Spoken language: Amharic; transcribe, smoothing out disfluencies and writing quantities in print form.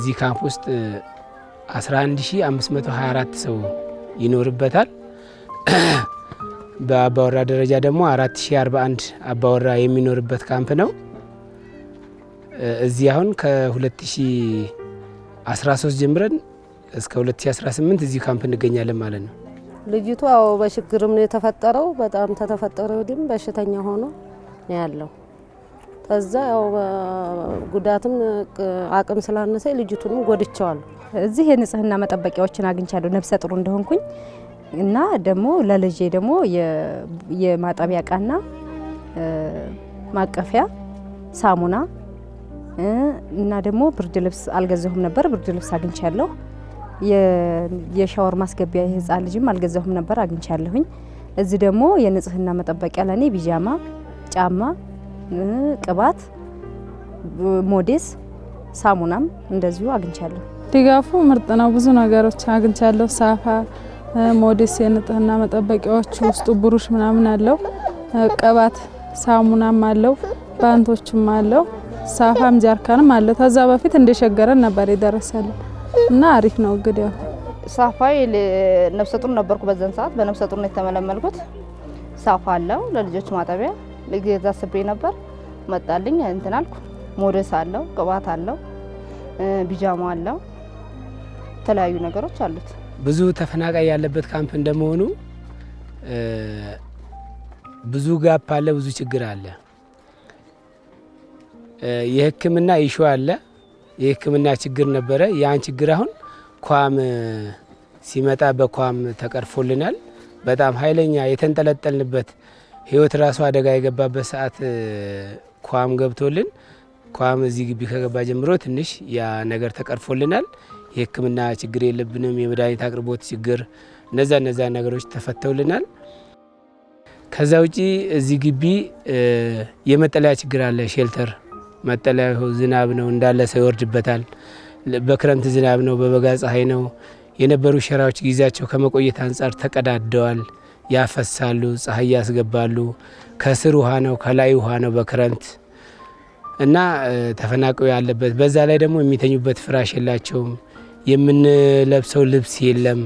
እዚህ ካምፕ ውስጥ 11524 ሰው ይኖርበታል። በአባወራ ደረጃ ደግሞ 4041 አባወራ የሚኖርበት ካምፕ ነው። እዚህ አሁን ከ2013 ጀምረን እስከ 2018 እዚህ ካምፕ እንገኛለን ማለት ነው። ልጅቱ ያው በችግርም ነው የተፈጠረው። በጣም ተተፈጠረ ወዲም በሽተኛ ሆኖ ነው ያለው። ከዛ ያው ጉዳትም አቅም ስላነሰ ልጅቱንም ጎድቻለሁ። እዚህ የንጽህና መጠበቂያዎችን አግኝቻለሁ ነፍሰ ጥሩ እንደሆንኩኝ እና ደግሞ ለልጄ ደግሞ የማጠቢያ ዕቃና ማቀፊያ ሳሙና እና ደግሞ ብርድ ልብስ አልገዛሁም ነበር። ብርድ ልብስ አግኝቻለሁ። የሻወር ማስገቢያ የህፃን ልጅም አልገዛሁም ነበር አግኝቻለሁኝ። እዚህ ደግሞ የንጽህና መጠበቂያ ለኔ ቢጃማ፣ ጫማ፣ ቅባት፣ ሞዴስ፣ ሳሙናም እንደዚሁ አግኝቻለሁ። ድጋፉ ምርጥ ነው። ብዙ ነገሮች አግኝቻለሁ። ሳፋ፣ ሞዴስ፣ የንጽህና መጠበቂያዎች ውስጡ ብሩሽ ምናምን አለው። ቅባት፣ ሳሙናም አለው። ባንቶችም አለው። ሳፋም ጃርካንም አለው። ከዛ በፊት እንደሸገረን ነበር የደረሰልን እና አሪፍ ነው። እንግዲህ ሳፋይ ነፍሰ ጡር ነበርኩ በዛን ሰዓት በነፍሰ ጡር ነው የተመለመልኩት። ሳፋ አለው ለልጆች ማጠቢያ ለጌዛ ስቤ ነበር መጣልኝ እንትን አልኩ። ሞዴስ አለው፣ ቅባት አለው፣ ቢጃማ አለው፣ የተለያዩ ነገሮች አሉት። ብዙ ተፈናቃይ ያለበት ካምፕ እንደመሆኑ ብዙ ጋፕ አለ፣ ብዙ ችግር አለ። የሕክምና ኢሹ አለ። የሕክምና ችግር ነበረ። ያን ችግር አሁን ኳም ሲመጣ በኳም ተቀርፎልናል። በጣም ኃይለኛ የተንጠለጠልንበት ህይወት ራሱ አደጋ የገባበት ሰዓት ኳም ገብቶልን ኳም እዚህ ግቢ ከገባ ጀምሮ ትንሽ ያ ነገር ተቀርፎልናል። የሕክምና ችግር የለብንም። የመድኃኒት አቅርቦት ችግር እነዛ ነገሮች ተፈተውልናል። ከዛ ውጪ እዚህ ግቢ የመጠለያ ችግር አለ። ሼልተር መጠለያ ዝናብ ነው እንዳለ ሰው ይወርድበታል። በክረምት ዝናብ ነው፣ በበጋ ፀሐይ ነው። የነበሩ ሸራዎች ጊዜያቸው ከመቆየት አንጻር ተቀዳደዋል፣ ያፈሳሉ፣ ፀሐይ ያስገባሉ። ከስር ውሃ ነው፣ ከላይ ውሃ ነው በክረምት እና ተፈናቃዩ ያለበት። በዛ ላይ ደግሞ የሚተኙበት ፍራሽ የላቸውም፣ የምንለብሰው ልብስ የለም።